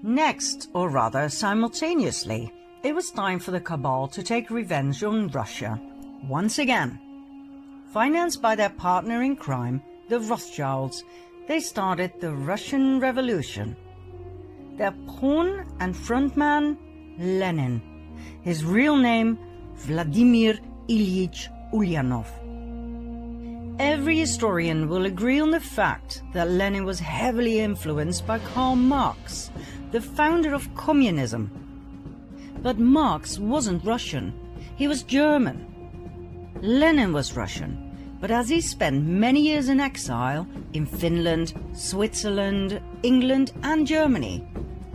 Next, or rather simultaneously, it was time for the Cabal to take revenge on Russia, once again. Financed by their partner in crime, the Rothschilds, they started the Russian Revolution. Their pawn and frontman, Lenin. His real name, Vladimir Ilyich Ulyanov. Every historian will agree on the fact that Lenin was heavily influenced by Karl Marx, the founder of communism. But Marx wasn't Russian, he was German. Lenin was Russian, but as he spent many years in exile in Finland, Switzerland, England and Germany,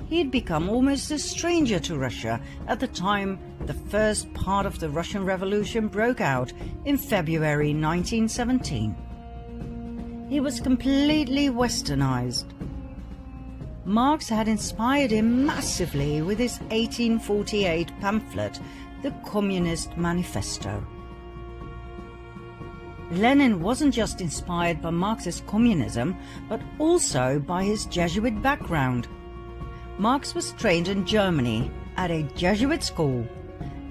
he had become almost a stranger to Russia at the time the first part of the Russian Revolution broke out in February 1917. He was completely westernized. Marx had inspired him massively with his 1848 pamphlet, the Communist Manifesto. Lenin wasn't just inspired by Marxist communism, but also by his Jesuit background. Marx was trained in Germany at a Jesuit school,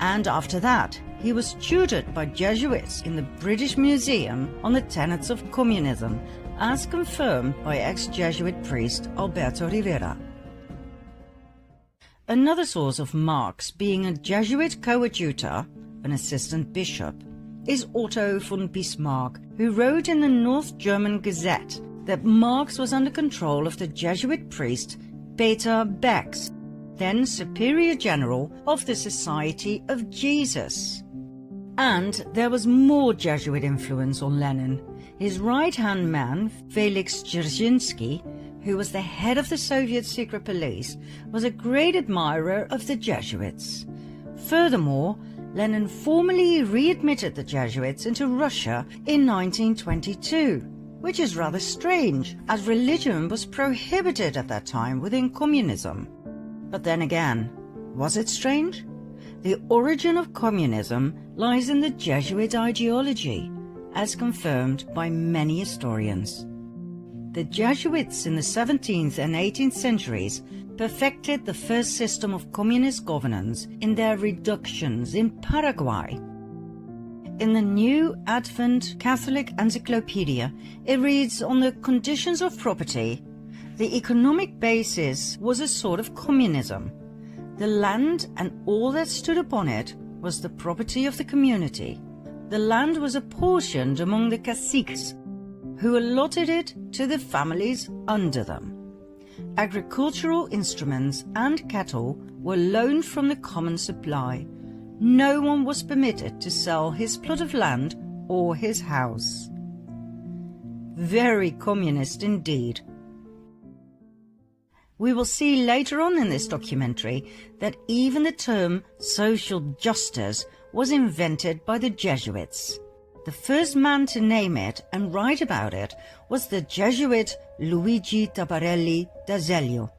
and after that he was tutored by Jesuits in the British Museum on the tenets of communism, as confirmed by ex-Jesuit priest Alberto Rivera. Another source of Marx being a Jesuit coadjutor, an assistant bishop, is Otto von Bismarck, who wrote in the North German Gazette that Marx was under control of the Jesuit priest Peter Becks, then Superior General of the Society of Jesus. And there was more Jesuit influence on Lenin. His right-hand man, Felix Dzerzhinsky, who was the head of the Soviet secret police, was a great admirer of the Jesuits. Furthermore, Lenin formally readmitted the Jesuits into Russia in 1922, which is rather strange, as religion was prohibited at that time within communism. But then again, was it strange? The origin of communism lies in the Jesuit ideology, as confirmed by many historians. The Jesuits in the 17th and 18th centuries perfected the first system of communist governance in their reductions in Paraguay. In the New Advent Catholic Encyclopedia, it reads on the conditions of property. The economic basis was a sort of communism. The land and all that stood upon it was the property of the community. The land was apportioned among the caciques, who allotted it to the families under them. Agricultural instruments and cattle were loaned from the common supply. No one was permitted to sell his plot of land or his house. Very communist indeed. We will see later on in this documentary that even the term social justice was invented by the Jesuits. The first man to name it and write about it was the Jesuit Luigi Tabarelli d'Azeglio.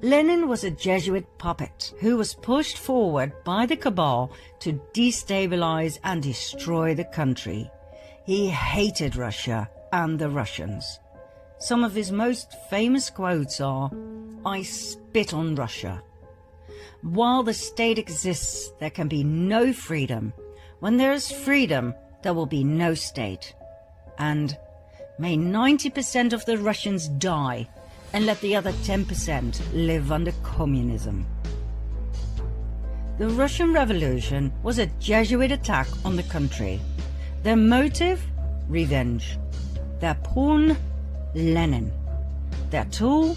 Lenin was a Jesuit puppet who was pushed forward by the Cabal to destabilize and destroy the country. He hated Russia and the Russians. Some of his most famous quotes are, "I spit on Russia. While the state exists, there can be no freedom. When there is freedom, there will be no state." And, "May 90% of the Russians die and let the other 10% live under communism." The Russian Revolution was a Jesuit attack on the country. Their motive? Revenge. Their pawn? Lenin. Their tool?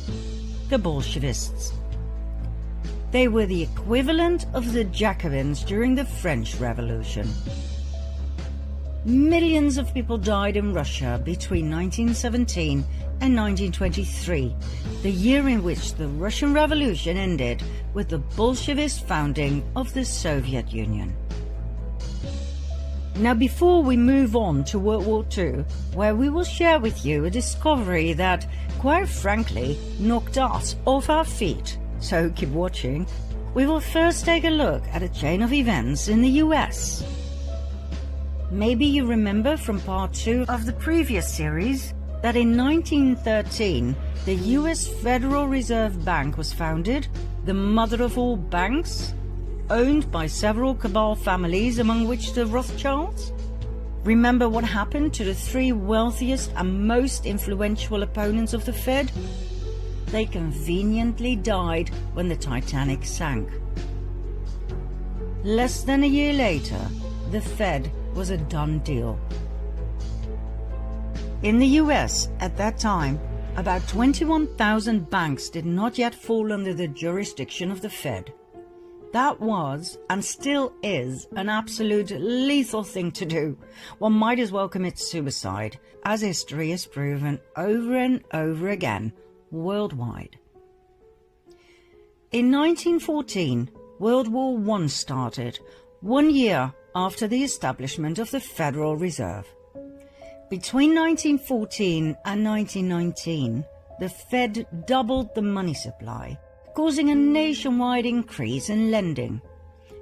The Bolshevists. They were the equivalent of the Jacobins during the French Revolution. Millions of people died in Russia between 1917 and 1923, the year in which the Russian Revolution ended with the Bolshevist founding of the Soviet Union. Now, before we move on to World War II, where we will share with you a discovery that, quite frankly, knocked us off our feet, so keep watching, we will first take a look at a chain of events in the US. Maybe you remember from part 2 of the previous series, that in 1913 the US Federal Reserve Bank was founded, the mother of all banks, owned by several cabal families, among which the Rothschilds? Remember what happened to the three wealthiest and most influential opponents of the Fed? They conveniently died when the Titanic sank. Less than a year later, the Fed was a done deal. In the US at that time, about 21,000 banks did not yet fall under the jurisdiction of the Fed. That was, and still is, an absolute lethal thing to do. One might as well commit suicide, as history has proven over and over again, worldwide. In 1914, World War I started, 1 year after the establishment of the Federal Reserve. Between 1914 and 1919, the Fed doubled the money supply, causing a nationwide increase in lending.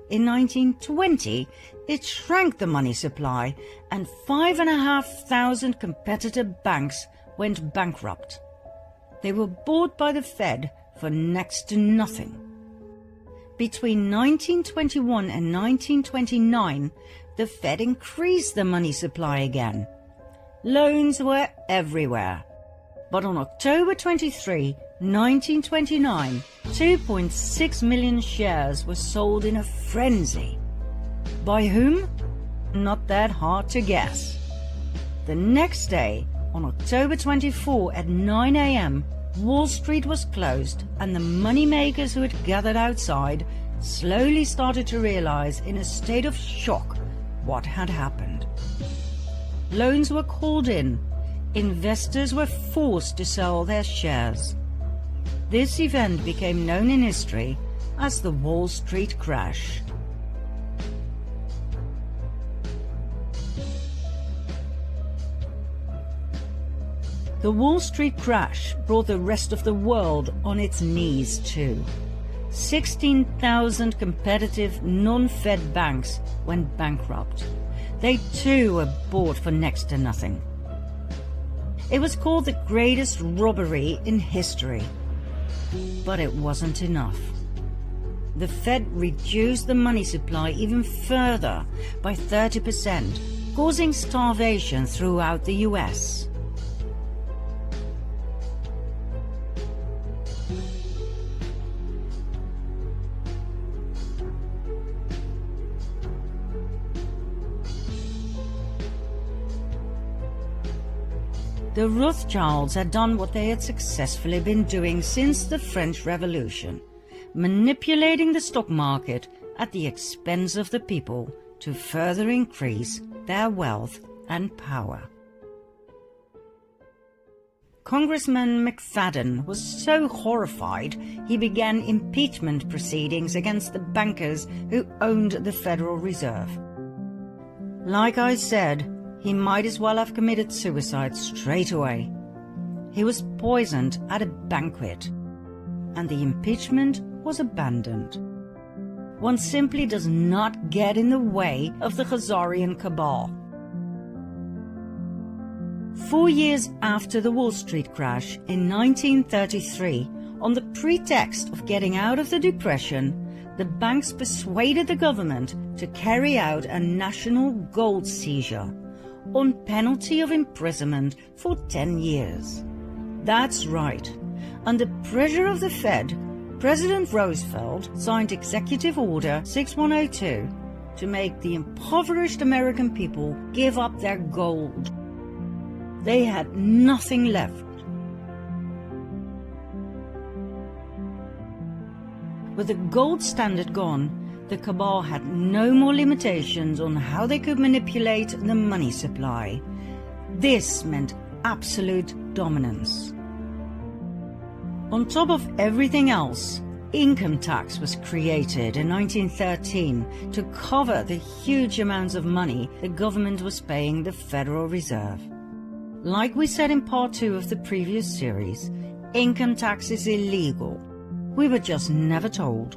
In 1920, it shrank the money supply, and 5,500 competitor banks went bankrupt. They were bought by the Fed for next to nothing. Between 1921 and 1929, the Fed increased the money supply again. Loans were everywhere. But on October 23, 1929, 2.6 million shares were sold in a frenzy. By whom? Not that hard to guess. The next day, on October 24 at 9 a.m., Wall Street was closed, and the moneymakers who had gathered outside slowly started to realize in a state of shock what had happened. Loans were called in. Investors were forced to sell their shares. This event became known in history as the Wall Street crash. The Wall Street crash brought the rest of the world on its knees too. 16,000 competitive non-Fed banks went bankrupt. They too were bought for next to nothing. It was called the greatest robbery in history. But it wasn't enough. The Fed reduced the money supply even further by 30%, causing starvation throughout the US. The Rothschilds had done what they had successfully been doing since the French Revolution, manipulating the stock market at the expense of the people to further increase their wealth and power. Congressman McFadden was so horrified he began impeachment proceedings against the bankers who owned the Federal Reserve. Like I said, he might as well have committed suicide straight away. He was poisoned at a banquet, and the impeachment was abandoned. One simply does not get in the way of the Khazarian cabal. 4 years after the Wall Street crash in 1933, on the pretext of getting out of the Depression, the banks persuaded the government to carry out a national gold seizure on penalty of imprisonment for 10 years. That's right. Under pressure of the Fed, President Roosevelt signed Executive Order 6102 to make the impoverished American people give up their gold. They had nothing left. With the gold standard gone, the cabal had no more limitations on how they could manipulate the money supply. This meant absolute dominance. On top of everything else, income tax was created in 1913 to cover the huge amounts of money the government was paying the Federal Reserve. Like we said in part 2 of the previous series, income tax is illegal. We were just never told.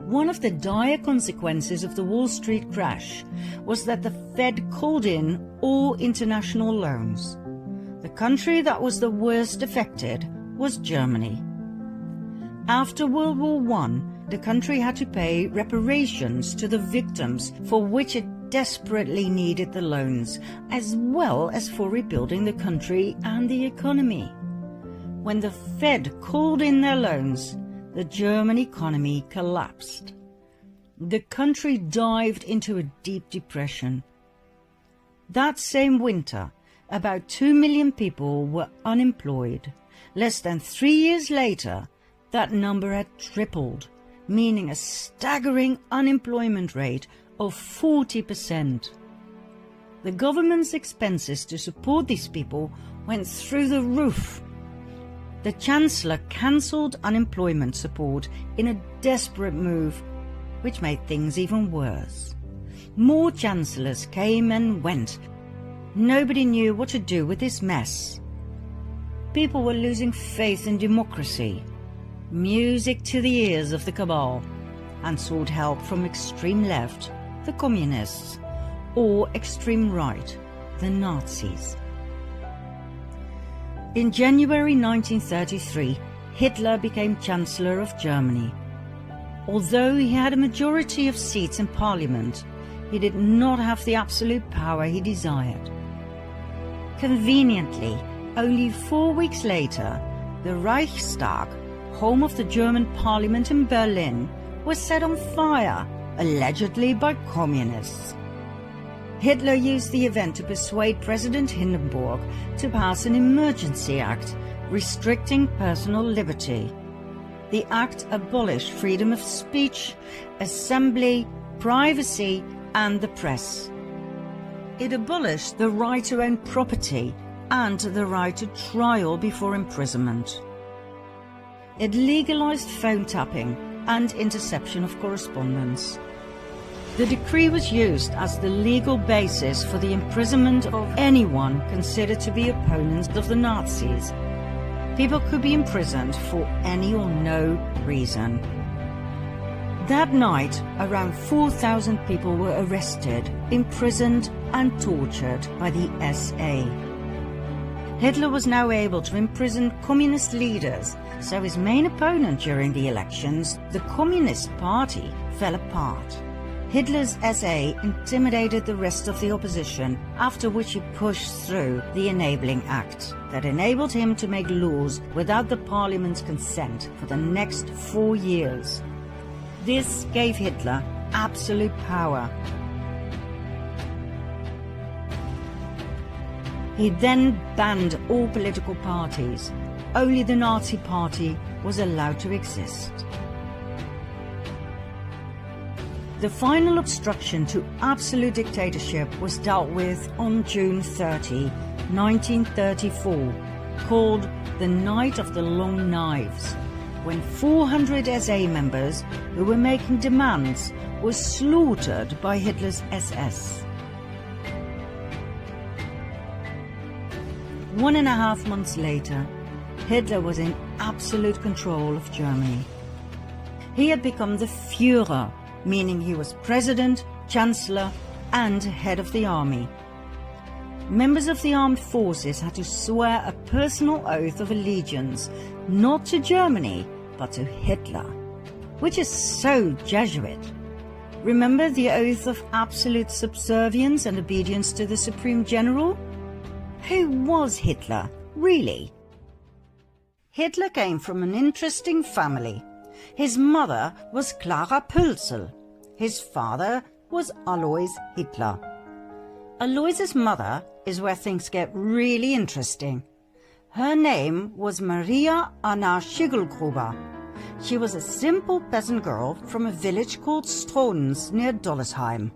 One of the dire consequences of the Wall Street crash was that the Fed called in all international loans. The country that was the worst affected was Germany. After World War I, the country had to pay reparations to the victims, for which it desperately needed the loans, as well as for rebuilding the country and the economy. When the Fed called in their loans, the German economy collapsed. The country dived into a deep depression. That same winter, about 2 million people were unemployed. Less than 3 years later, that number had tripled, meaning a staggering unemployment rate of 40%. The government's expenses to support these people went through the roof. The Chancellor cancelled unemployment support in a desperate move, which made things even worse. More chancellors came and went. Nobody knew what to do with this mess. People were losing faith in democracy, music to the ears of the cabal, and sought help from extreme left, the communists, or extreme right, the Nazis. In January 1933, Hitler became Chancellor of Germany. Although he had a majority of seats in parliament, he did not have the absolute power he desired. Conveniently, only 4 weeks later, the Reichstag, home of the German parliament in Berlin, was set on fire, allegedly by communists. Hitler used the event to persuade President Hindenburg to pass an emergency act restricting personal liberty. The act abolished freedom of speech, assembly, privacy, and the press. It abolished the right to own property and the right to trial before imprisonment. It legalized phone tapping and interception of correspondence. The decree was used as the legal basis for the imprisonment of anyone considered to be opponents of the Nazis. People could be imprisoned for any or no reason. That night, around 4,000 people were arrested, imprisoned, and tortured by the SA. Hitler was now able to imprison communist leaders, so his main opponent during the elections, the Communist Party, fell apart. Hitler's SA intimidated the rest of the opposition, after which he pushed through the Enabling Act that enabled him to make laws without the parliament's consent for the next 4 years. This gave Hitler absolute power. He then banned all political parties. Only the Nazi Party was allowed to exist. The final obstruction to absolute dictatorship was dealt with on June 30, 1934, called the Night of the Long Knives, when 400 SA members who were making demands were slaughtered by Hitler's SS. 1.5 months later, Hitler was in absolute control of Germany. He had become the Führer, meaning he was president, chancellor, and head of the army. Members of the armed forces had to swear a personal oath of allegiance, not to Germany, but to Hitler, which is so Jesuit. Remember the oath of absolute subservience and obedience to the Supreme General? Who was Hitler, really? Hitler came from an interesting family. His mother was Clara Pölzel. His father was Alois Hitler. Alois's mother is where things get really interesting. Her name was Maria Anna Schiggelgruber. She was a simple peasant girl from a village called Strons near Dollersheim.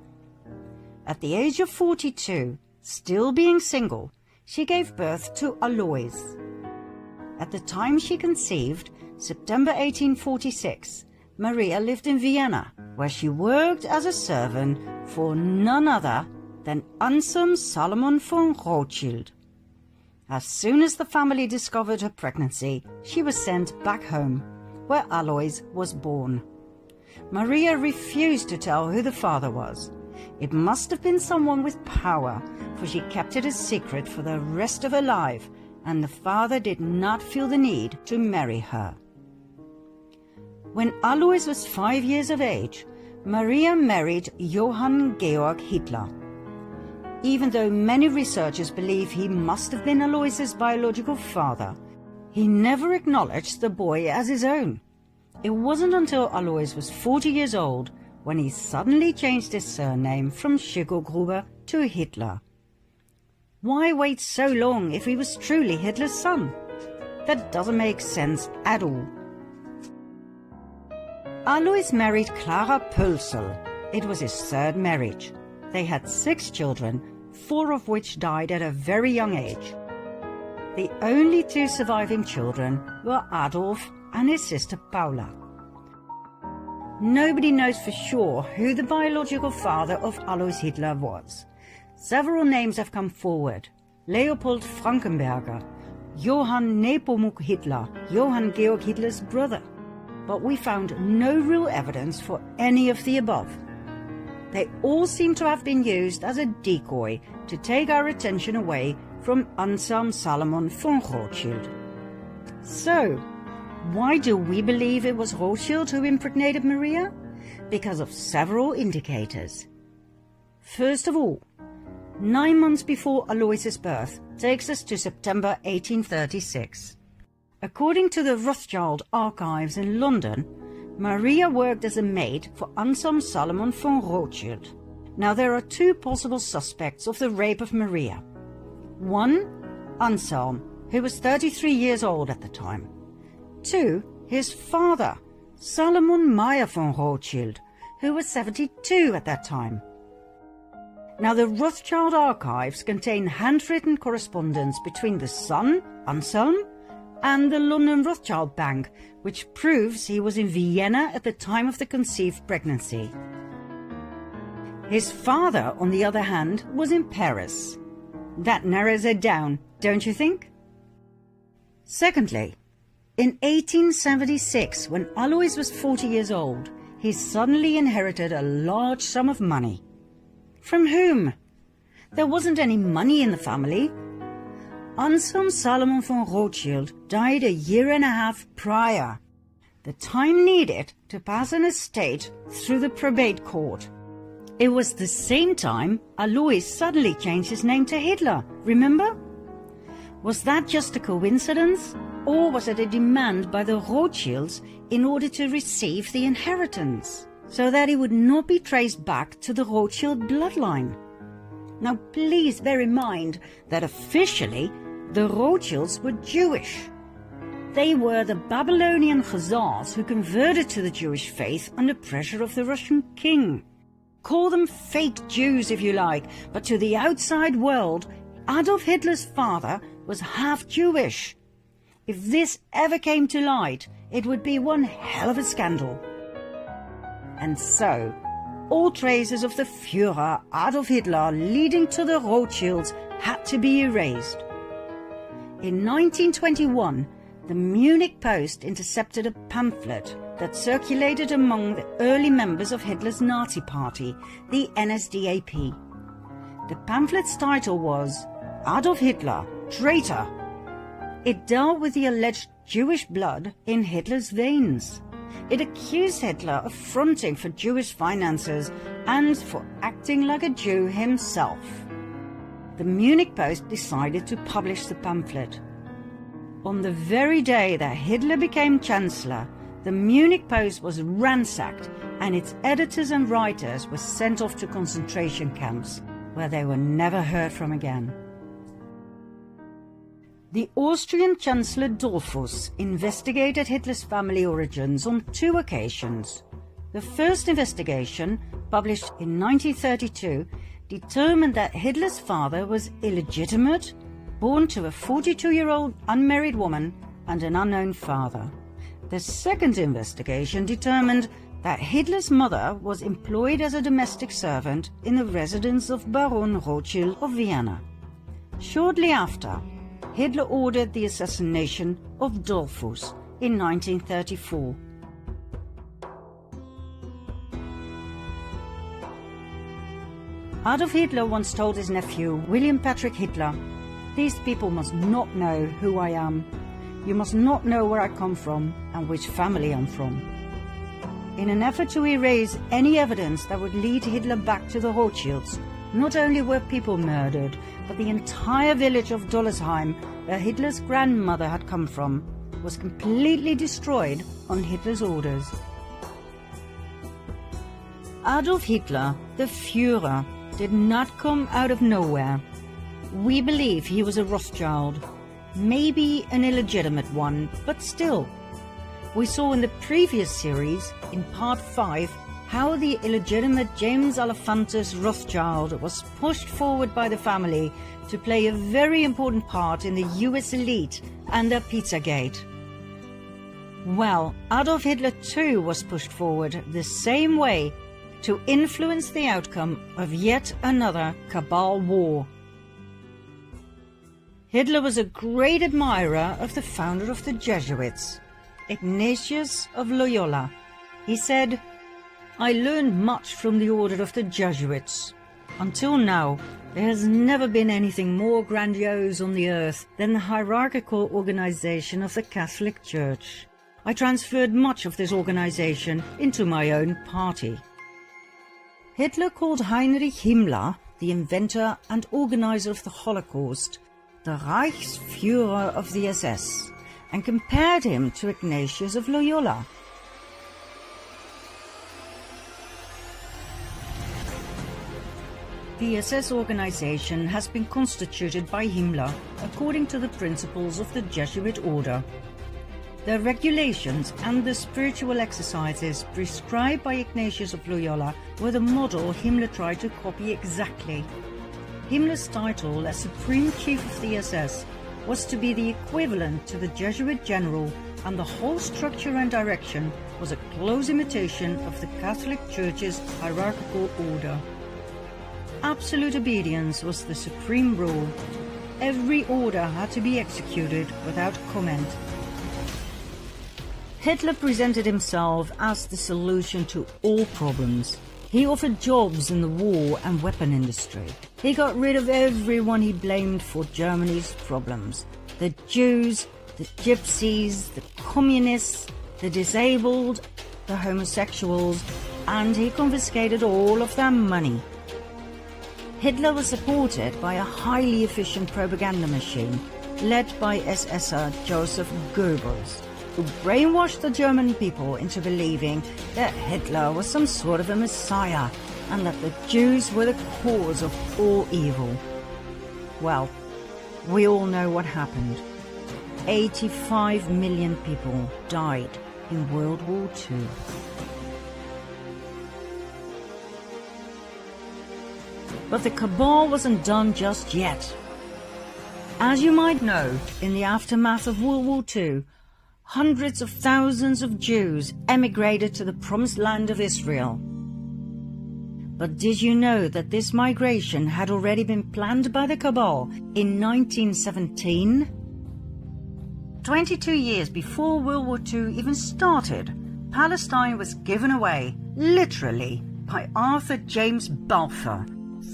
At the age of 42, still being single, she gave birth to Alois. At the time she conceived, September 1846, Maria lived in Vienna, where she worked as a servant for none other than Anselm Salomon von Rothschild. As soon as the family discovered her pregnancy, she was sent back home, where Alois was born. Maria refused to tell who the father was. It must have been someone with power, for she kept it a secret for the rest of her life, and the father did not feel the need to marry her. When Alois was 5 years of age, Maria married Johann Georg Hitler. Even though many researchers believe he must have been Alois's biological father, he never acknowledged the boy as his own. It wasn't until Alois was 40 years old when he suddenly changed his surname from Schickelgruber to Hitler. Why wait so long if he was truly Hitler's son? That doesn't make sense at all. Alois married Clara Pölsel. It was his third marriage. They had 6 children, 4 of which died at a very young age. The only 2 surviving children were Adolf and his sister Paula. Nobody knows for sure who the biological father of Alois Hitler was. Several names have come forward: Leopold Frankenberger, Johann Nepomuk Hitler, Johann Georg Hitler's brother. But we found no real evidence for any of the above. They all seem to have been used as a decoy to take our attention away from Anselm Salomon von Rothschild. So, why do we believe it was Rothschild who impregnated Maria? Because of several indicators. First of all, 9 months before Alois's birth takes us to September 1836. According to the Rothschild archives in London, Maria worked as a maid for Anselm Salomon von Rothschild. Now there are 2 possible suspects of the rape of Maria. 1, Anselm, who was 33 years old at the time. 2, his father, Salomon Meyer von Rothschild, who was 72 at that time. Now the Rothschild archives contain handwritten correspondence between the son, Anselm, and the London Rothschild Bank, which proves he was in Vienna at the time of the conceived pregnancy. His father, on the other hand, was in Paris. That narrows it down, don't you think? Secondly, in 1876, when Alois was 40 years old, he suddenly inherited a large sum of money. From whom? There wasn't any money in the family. Anselm Salomon von Rothschild died a year and a half prior, the time needed to pass an estate through the probate court. It was the same time Alois suddenly changed his name to Hitler, remember? Was that just a coincidence, or was it a demand by the Rothschilds in order to receive the inheritance, so that he would not be traced back to the Rothschild bloodline? Now please bear in mind that officially the Rothschilds were Jewish. They were the Babylonian Khazars who converted to the Jewish faith under pressure of the Russian king. Call them fake Jews if you like, but to the outside world, Adolf Hitler's father was half Jewish. If this ever came to light, it would be one hell of a scandal. And so, all traces of the Führer Adolf Hitler leading to the Rothschilds had to be erased. In 1921, the Munich Post intercepted a pamphlet that circulated among the early members of Hitler's Nazi party, the NSDAP. The pamphlet's title was Adolf Hitler, Traitor. It dealt with the alleged Jewish blood in Hitler's veins. It accused Hitler of fronting for Jewish finances and for acting like a Jew himself. The Munich Post decided to publish the pamphlet. On the very day that Hitler became Chancellor, the Munich Post was ransacked and its editors and writers were sent off to concentration camps, where they were never heard from again. The Austrian Chancellor Dollfuss investigated Hitler's family origins on 2 occasions. The first investigation, published in 1932, determined that Hitler's father was illegitimate, born to a 42-year-old unmarried woman and an unknown father. The second investigation determined that Hitler's mother was employed as a domestic servant in the residence of Baron Rothschild of Vienna. Shortly after, Hitler ordered the assassination of Dollfuss in 1934. Adolf Hitler once told his nephew, William Patrick Hitler, "These people must not know who I am. You must not know where I come from and which family I'm from." In an effort to erase any evidence that would lead Hitler back to the Rothschilds, not only were people murdered, but the entire village of Dollersheim, where Hitler's grandmother had come from, was completely destroyed on Hitler's orders. Adolf Hitler, the Führer, did not come out of nowhere. We believe he was a Rothschild, maybe an illegitimate one, but still. We saw in the previous series, in part 5, how the illegitimate James Alefantis Rothschild was pushed forward by the family to play a very important part in the US elite and their Pizzagate. Well, Adolf Hitler too was pushed forward the same way to influence the outcome of yet another Cabal war. Hitler was a great admirer of the founder of the Jesuits, Ignatius of Loyola. He said, "I learned much from the order of the Jesuits. Until now, there has never been anything more grandiose on the earth than the hierarchical organization of the Catholic Church. I transferred much of this organization into my own party." Hitler called Heinrich Himmler, the inventor and organizer of the Holocaust, the Reichsführer of the SS, and compared him to Ignatius of Loyola. The SS organization has been constituted by Himmler according to the principles of the Jesuit order. The regulations and the spiritual exercises prescribed by Ignatius of Loyola were the model Himmler tried to copy exactly. Himmler's title as Supreme Chief of the SS was to be the equivalent to the Jesuit general, and the whole structure and direction was a close imitation of the Catholic Church's hierarchical order. Absolute obedience was the supreme rule. Every order had to be executed without comment. Hitler presented himself as the solution to all problems. He offered jobs in the war and weapon industry. He got rid of everyone he blamed for Germany's problems. The Jews, the Gypsies, the Communists, the disabled, the homosexuals, and he confiscated all of their money. Hitler was supported by a highly efficient propaganda machine led by SSer Joseph Goebbels, who brainwashed the German people into believing that Hitler was some sort of a messiah and that the Jews were the cause of all evil. Well, we all know what happened. 85 million people died in World War II. But the cabal wasn't done just yet. As you might know, in the aftermath of World War II, hundreds of thousands of Jews emigrated to the promised land of Israel. But did you know that this migration had already been planned by the cabal in 1917? 22 years before World War II even started, Palestine was given away, literally, by Arthur James Balfour,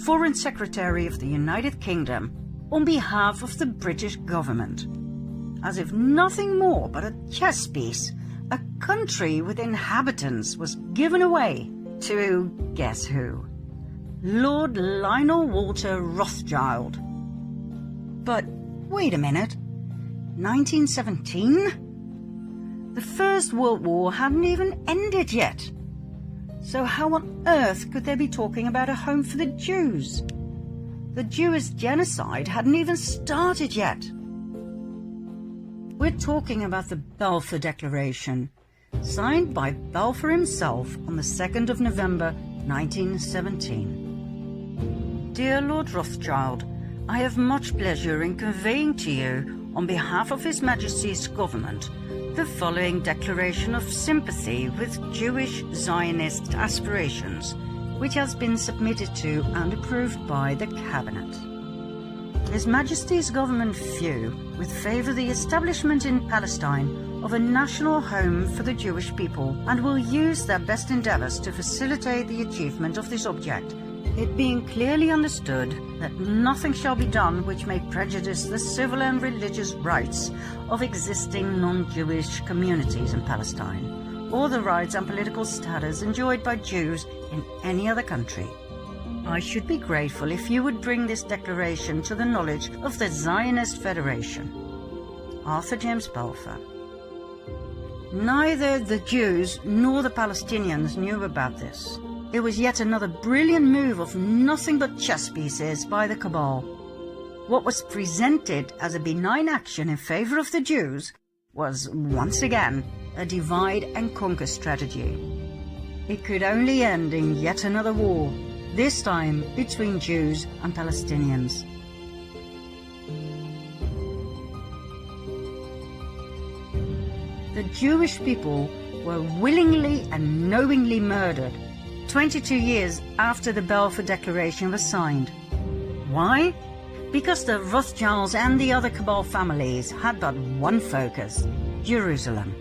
Foreign Secretary of the United Kingdom, on behalf of the British government. As if nothing more but a chess piece, a country with inhabitants was given away to, guess who? Lord Lionel Walter Rothschild. But wait a minute, 1917? The First World War hadn't even ended yet. So how on earth could they be talking about a home for the Jews? The Jewish genocide hadn't even started yet. We're talking about the Balfour Declaration, signed by Balfour himself on the 2nd of November 1917. Dear Lord Rothschild, I have much pleasure in conveying to you, on behalf of His Majesty's government, the following declaration of sympathy with Jewish Zionist aspirations, which has been submitted to and approved by the Cabinet. His Majesty's government view with favour the establishment in Palestine of a national home for the Jewish people, and will use their best endeavours to facilitate the achievement of this object, it being clearly understood that nothing shall be done which may prejudice the civil and religious rights of existing non-Jewish communities in Palestine, or the rights and political status enjoyed by Jews in any other country. I should be grateful if you would bring this declaration to the knowledge of the Zionist Federation. Arthur James Balfour. Neither the Jews nor the Palestinians knew about this. It was yet another brilliant move of nothing but chess pieces by the Cabal. What was presented as a benign action in favor of the Jews was, once again, a divide and conquer strategy. It could only end in yet another war, this time between Jews and Palestinians. The Jewish people were willingly and knowingly murdered 22 years after the Balfour Declaration was signed. Why? Because the Rothschilds and the other Cabal families had but one focus: Jerusalem.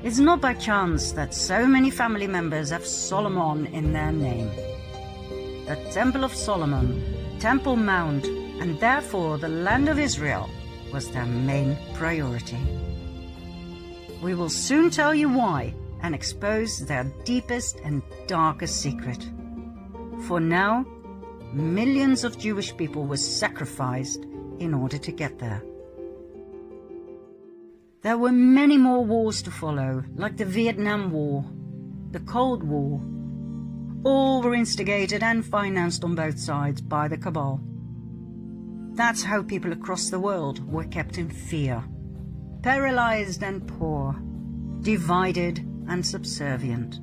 It's not by chance that so many family members have Solomon in their name. The Temple of Solomon, Temple Mount, and therefore the land of Israel was their main priority. We will soon tell you why and expose their deepest and darkest secret. For now, millions of Jewish people were sacrificed in order to get there. There were many more wars to follow, like the Vietnam War, the Cold War. All were instigated and financed on both sides by the Cabal. That's how people across the world were kept in fear, paralyzed and poor, divided and subservient.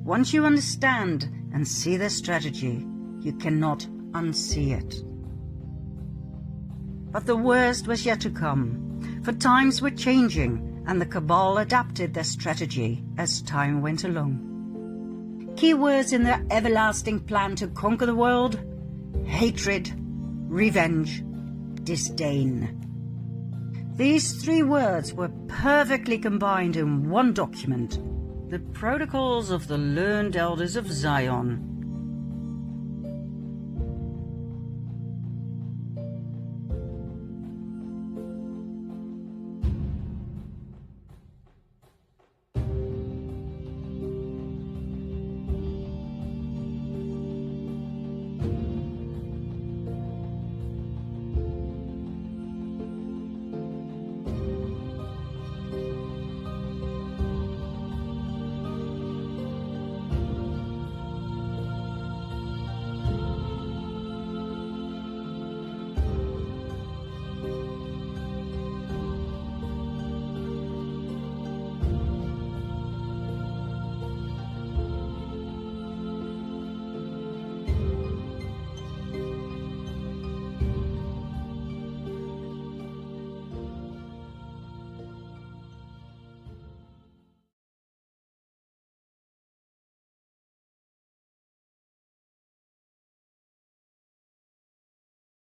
Once you understand and see their strategy, you cannot unsee it. But the worst was yet to come, for times were changing and the Cabal adapted their strategy as time went along. Key words in their everlasting plan to conquer the world: hatred, revenge, disdain. These three words were perfectly combined in one document, the Protocols of the Learned Elders of Zion,